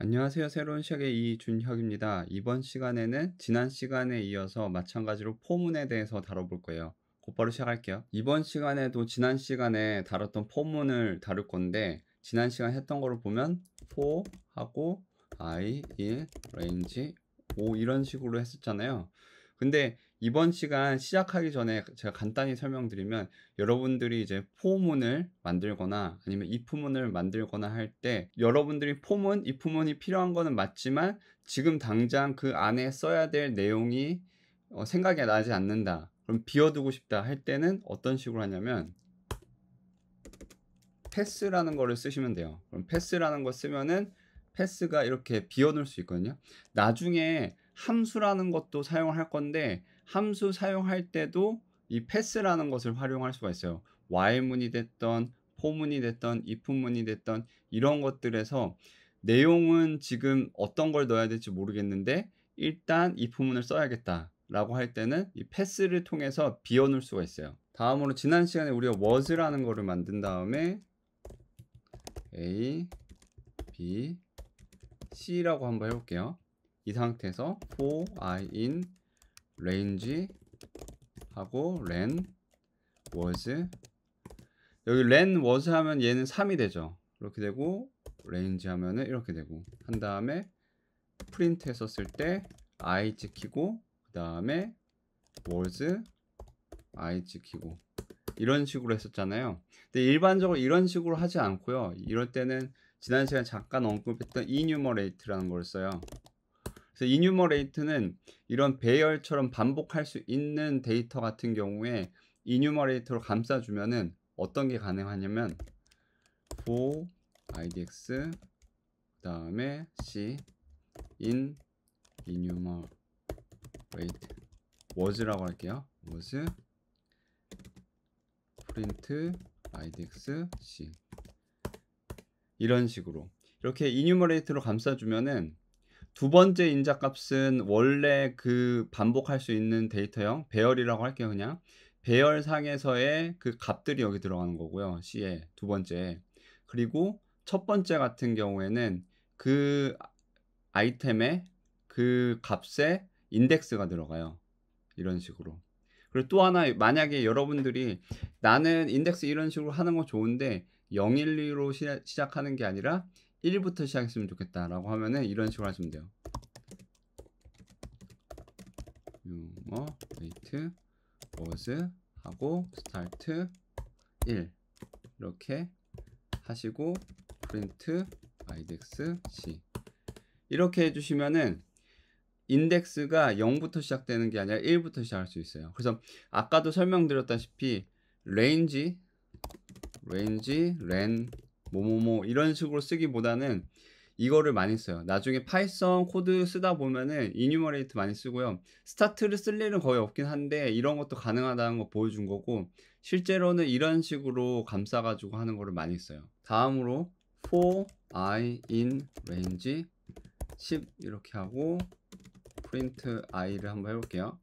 안녕하세요. 새로운 시각의 이준혁입니다. 이번 시간에는 지난 시간에 이어서 마찬가지로 포문에 대해서 다뤄볼 거예요. 곧바로 시작할게요. 이번 시간에도 지난 시간에 다뤘던 포문을 다룰 건데, 지난 시간 했던 거를 보면 for 하고 I, in, range, o 이런 식으로 했었잖아요. 근데 이번 시간 시작하기 전에 제가 간단히 설명드리면, 여러분들이 이제 포문을 만들거나 아니면 if문을 만들거나 할 때 여러분들이 포문, if문이 필요한 거는 맞지만 지금 당장 그 안에 써야 될 내용이 생각이 나지 않는다. 그럼 비워두고 싶다 할 때는 어떤 식으로 하냐면 패스라는 거를 쓰시면 돼요. 그럼 패스라는 거 쓰면은 패스가 이렇게 비워놓을 수 있거든요. 나중에 함수라는 것도 사용할 건데 함수 사용할 때도 이 패스라는 것을 활용할 수가 있어요. while문이 됐던 for문이 됐던 if문이 됐던 이런 것들에서 내용은 지금 어떤 걸 넣어야 될지 모르겠는데 일단 if문을 써야겠다 라고 할 때는 이 패스를 통해서 비워놓을 수가 있어요. 다음으로 지난 시간에 우리가 was라는 거를 만든 다음에 A, B, C라고 한번 해볼게요. 이 상태에서 for I in range 하고 len was, 여기 len was 하면 얘는 3이 되죠. 이렇게 되고 range 하면은 이렇게 되고 한 다음에 프린트 했었을 때 I 찍히고 그 다음에 was I 찍히고 이런 식으로 했었잖아요. 근데 일반적으로 이런 식으로 하지 않고요. 이럴 때는 지난 시간에 잠깐 언급했던 enumerate라는 걸 써요. 그래서 enumerate는 이런 배열처럼 반복할 수 있는 데이터 같은 경우에 enumerate로 감싸주면은 어떤 게 가능하냐면 for idx 그 다음에 c in enumerate was라고 할게요. was print idx c 이런 식으로 이렇게 enumerate로 감싸주면은 두 번째 인자값은 원래 그 반복할 수 있는 데이터형 배열이라고 할게요. 그냥 배열상에서의 그 값들이 여기 들어가는 거고요. C에 두 번째. 그리고 첫 번째 같은 경우에는 그 아이템의 그 값에 인덱스가 들어가요. 이런 식으로. 그리고 또 하나, 만약에 여러분들이 나는 인덱스 이런 식으로 하는 거 좋은데 0, 1, 2로 시작하는 게 아니라 1부터 시작했으면 좋겠다 라고 하면은 이런 식으로 하시면 돼요. 유머 웨이트 was 하고 스타트 1 이렇게 하시고 프린트 idx c 이렇게 해주시면은 인덱스가 0부터 시작되는 게 아니라 1부터 시작할 수 있어요. 그래서 아까도 설명드렸다시피 range, len, 뭐뭐뭐 이런 식으로 쓰기보다는 이거를 많이 써요. 나중에 파이썬 코드 쓰다 보면은 enumerate 많이 쓰고요. 스타트를 쓸 일은 거의 없긴 한데 이런 것도 가능하다는 거 보여준 거고 실제로는 이런 식으로 감싸 가지고 하는 거를 많이 써요. 다음으로 for I in range 10 이렇게 하고 print i를 한번 해볼게요.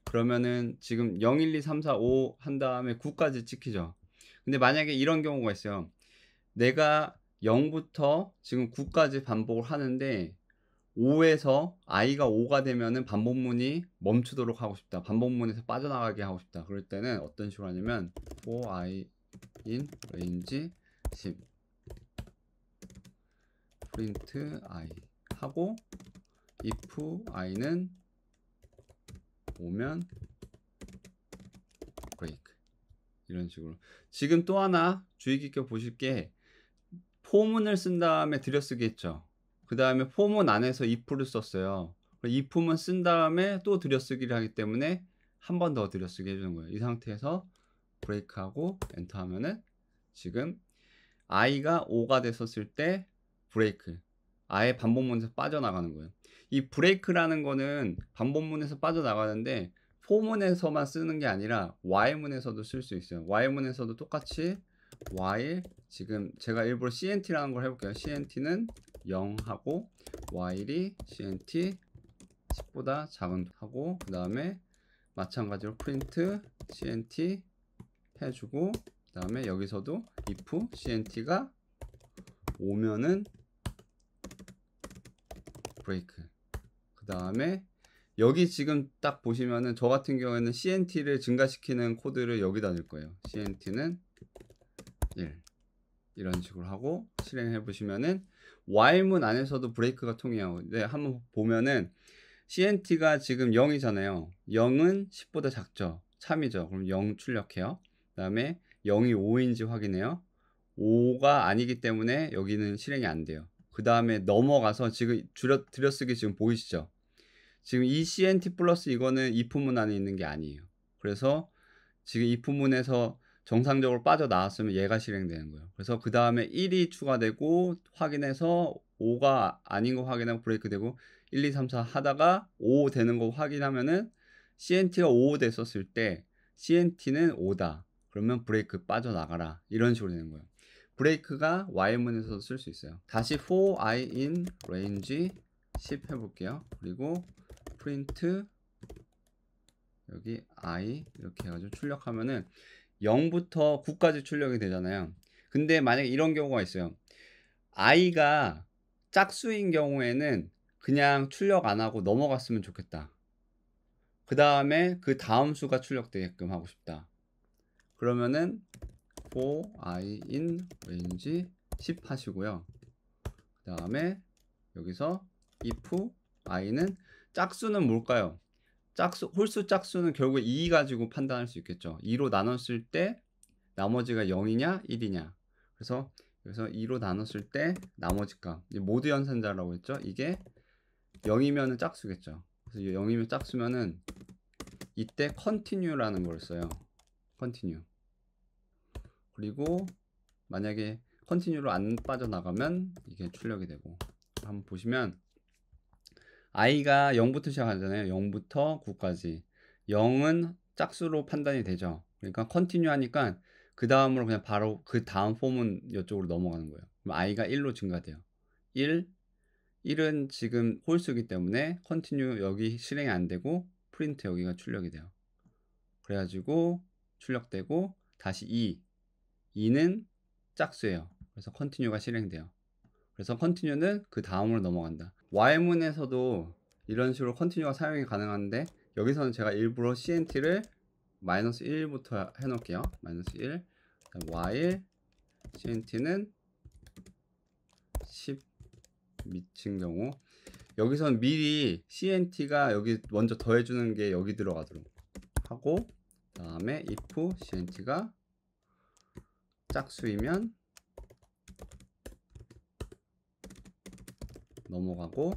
그러면은 지금 0, 1, 2, 3, 4, 5 한 다음에 9까지 찍히죠. 근데 만약에 이런 경우가 있어요. 내가 0부터 지금 9까지 반복을 하는데 5에서 i가 5가 되면은 반복문이 멈추도록 하고 싶다. 반복문에서 빠져나가게 하고 싶다. 그럴 때는 어떤 식으로 하냐면 for I in range 10 print I 하고 if i는 오면 break 이런 식으로. 지금 또 하나 주의 깊게 보실 게 포문을 쓴 다음에 들여쓰기 했죠. 그 다음에 포문 안에서 if를 썼어요. if문 쓴 다음에 또 들여쓰기를 하기 때문에 한 번 더 들여쓰기 해주는 거예요. 이 상태에서 브레이크하고 엔터 하면은 지금 i가 5가 됐었을 때 브레이크, 아예 반복문에서 빠져나가는 거예요. 이 브레이크라는 거는 반복문에서 빠져나가는데 포문에서만 쓰는 게 아니라 while문에서도 쓸 수 있어요. while문에서도 똑같이 while, 지금 제가 일부러 cnt라는 걸 해볼게요. cnt는 0 하고 while이 cnt 10보다 작은 하고 그 다음에 마찬가지로 print cnt 해주고 그 다음에 여기서도 if cnt가 오면은 브레이크. 그 다음에 여기 지금 딱 보시면은 저 같은 경우에는 CNT를 증가시키는 코드를 여기다 넣을 거예요. CNT는 1 이런 식으로 하고 실행해 보시면은 while문 안에서도 브레이크가 통해요. 근데 한번 보면은 CNT가 지금 0이잖아요. 0은 10보다 작죠. 참이죠. 그럼 0 출력해요. 그 다음에 0이 5인지 확인해요. 5가 아니기 때문에 여기는 실행이 안 돼요. 그 다음에 넘어가서 지금 들여쓰기 지금 보이시죠? 지금 이 CNT 플러스 이거는 if문 안에 있는 게 아니에요. 그래서 지금 if문에서 정상적으로 빠져나왔으면 얘가 실행되는 거예요. 그래서 그 다음에 1이 추가되고 확인해서 5가 아닌 거 확인하고 브레이크 되고 1, 2, 3, 4 하다가 5 되는 거 확인하면은 CNT가 5 됐었을 때 CNT는 5다. 그러면 브레이크 빠져나가라. 이런 식으로 되는 거예요. 브레이크가 while문에서도 쓸 수 있어요. 다시 for I in range 10 해볼게요. 그리고 print 여기 I 이렇게 해가지고 출력하면은 0부터 9까지 출력이 되잖아요. 근데 만약에 이런 경우가 있어요. I가 짝수인 경우에는 그냥 출력 안 하고 넘어갔으면 좋겠다. 그 다음에 그 다음 수가 출력되게끔 하고 싶다. 그러면은 for I in range 10 하시고요. 그 다음에 여기서 if I는 짝수는 뭘까요? 홀수 짝수는 결국 2 가지고 판단할 수 있겠죠. 2로 나눴을 때 나머지가 0이냐 1이냐. 그래서 여기서 2로 나눴을 때 나머지 값 모두 연산자라고 했죠. 이게 0이면 짝수겠죠. 그래서 0이면 짝수면은 이때 continue라는 걸 써요. continue. 그리고 만약에 continue로 안 빠져나가면 이게 출력이 되고. 한번 보시면 i가 0부터 시작하잖아요. 0부터 9까지. 0은 짝수로 판단이 되죠. 그러니까 컨티뉴 하니까 그 다음으로 그냥 바로 그 다음 폼은 이쪽으로 넘어가는 거예요. 그럼 i가 1로 증가돼요. 1은 지금 홀수이기 때문에 컨티뉴 여기 실행이 안 되고 프린트 여기가 출력이 돼요. 그래가지고 출력되고 다시 2는 짝수예요. 그래서 컨티뉴가 실행돼요. 그래서 컨티뉴는 그 다음으로 넘어간다. while문에서도 이런 식으로 컨티뉴가 사용이 가능한데 여기서는 제가 일부러 CNT를 마이너스 1부터 해놓을게요. 마이너스 1 while CNT는 10 미친 경우 여기선 미리 CNT가 여기 먼저 더해주는 게 여기 들어가도록 하고 그 다음에 if CNT가 짝수이면 넘어가고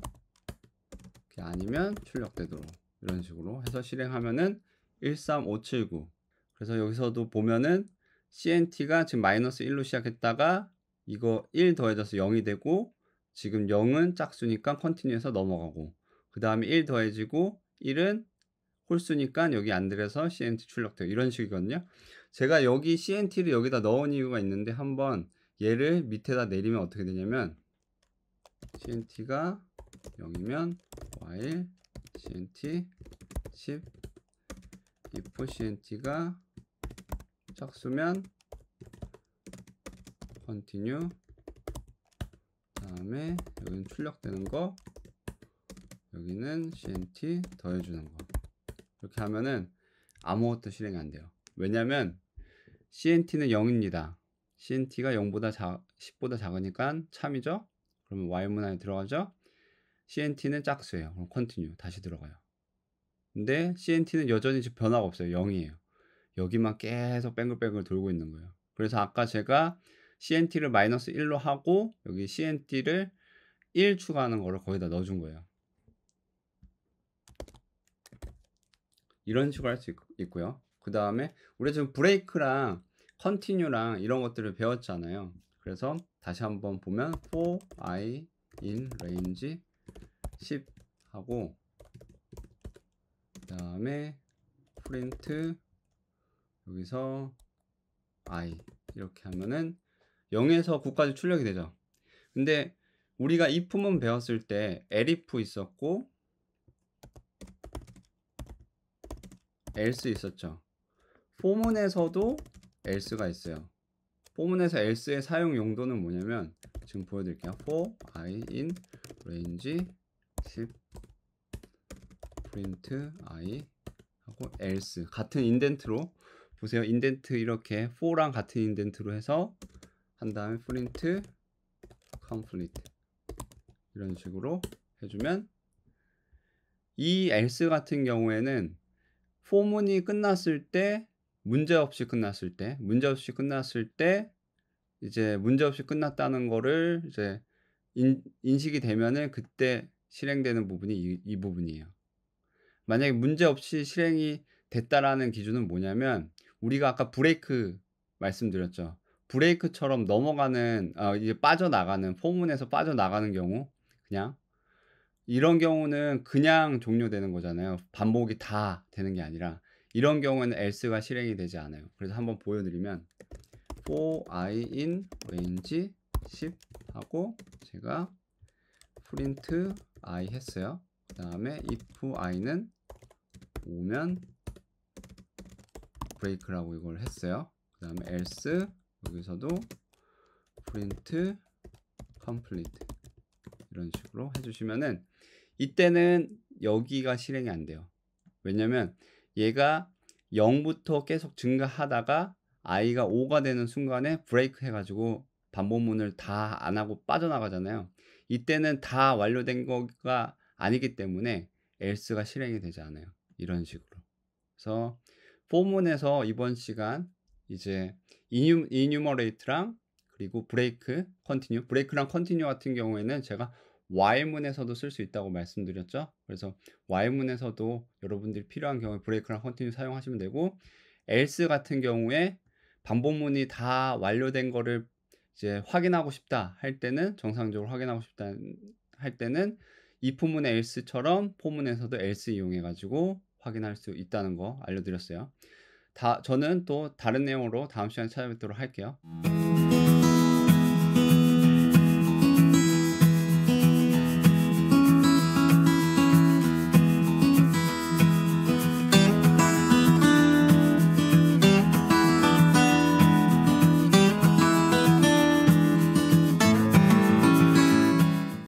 아니면 출력되도록 이런 식으로 해서 실행하면은 13579 그래서 여기서도 보면은 CNT가 지금 마이너스 1로 시작했다가 이거 1 더해져서 0이 되고 지금 0은 짝수니까 컨티뉴해서 넘어가고 그 다음에 1 더해지고 1은 홀수니까 여기 안 들여서 CNT 출력되고 이런 식이거든요. 제가 여기 CNT를 여기다 넣은 이유가 있는데 한번 얘를 밑에다 내리면 어떻게 되냐면 CNT가 0이면 while CNT 10 if CNT가 짝수면 continue 다음에 여기는 출력되는 거 여기는 CNT 더해주는 거 이렇게 하면은 아무것도 실행이 안 돼요. 왜냐면 CNT는 0입니다. CNT가 0보다 10보다 작으니까 참이죠. 그러면 while문 안에 들어가죠. CNT는 짝수예요. 그럼 continue 다시 들어가요. 근데 CNT는 여전히 지금 변화가 없어요. 0이에요. 여기만 계속 뱅글뱅글 돌고 있는 거예요. 그래서 아까 제가 CNT를 마이너스 1로 하고 여기 CNT를 1 추가하는 거를 거기다 넣어준 거예요. 이런 식으로 할 수 있고요. 그 다음에 우리 지금 브레이크랑 컨티뉴랑 이런 것들을 배웠잖아요. 그래서 다시 한번 보면 for I in range 10 하고 그 다음에 print 여기서 I 이렇게 하면은 0에서 9까지 출력이 되죠. 근데 우리가 if문 배웠을 때 elif 있었고 else 있었죠. for문에서도 else가 있어요. for문에서 else의 사용 용도는 뭐냐면 지금 보여드릴게요. for I in range 10 print I 하고 else 같은 인덴트로 보세요. 인덴트 이렇게 for랑 같은 인덴트로 해서 한 다음에 print complete 이런 식으로 해주면 이 else 같은 경우에는 포문이 끝났을 때 문제없이 끝났을 때 이제 문제없이 끝났다는 거를 이제 인식이 되면은 그때 실행되는 부분이 이 부분이에요. 만약에 문제없이 실행이 됐다라는 기준은 뭐냐면 우리가 아까 브레이크 말씀드렸죠. 브레이크처럼 넘어가는 이제 빠져나가는 포문에서 빠져나가는 경우 그냥 이런 경우는 그냥 종료되는 거잖아요. 반복이 다 되는 게 아니라 이런 경우에는 else가 실행이 되지 않아요. 그래서 한번 보여드리면 for I in range 10 하고 제가 print I 했어요. 그 다음에 if I는 오면 break라고 이걸 했어요. 그 다음에 else 여기서도 print complete 이런 식으로 해주시면은 이때는 여기가 실행이 안 돼요. 왜냐면 얘가 0부터 계속 증가하다가 i가 5가 되는 순간에 브레이크 해가지고 반복문을 다 안 하고 빠져나가잖아요. 이때는 다 완료된 거가 아니기 때문에 else가 실행이 되지 않아요. 이런 식으로. 그래서 포문에서 이번 시간 이제 enumerate랑 그리고 브레이크, 컨티뉴, 브레이크랑 컨티뉴 같은 경우에는 제가 while문에서도 쓸 수 있다고 말씀드렸죠. 그래서 while문에서도 여러분들이 필요한 경우에 브레이크랑 컨티뉴 사용하시면 되고 else 같은 경우에 반복문이 다 완료된 거를 이제 확인하고 싶다 할 때는 정상적으로 확인하고 싶다 할 때는 if문의 else처럼 포문에서도 else 이용해 가지고 확인할 수 있다는 거 알려드렸어요. 저는 또 다른 내용으로 다음 시간에 찾아뵙도록 할게요.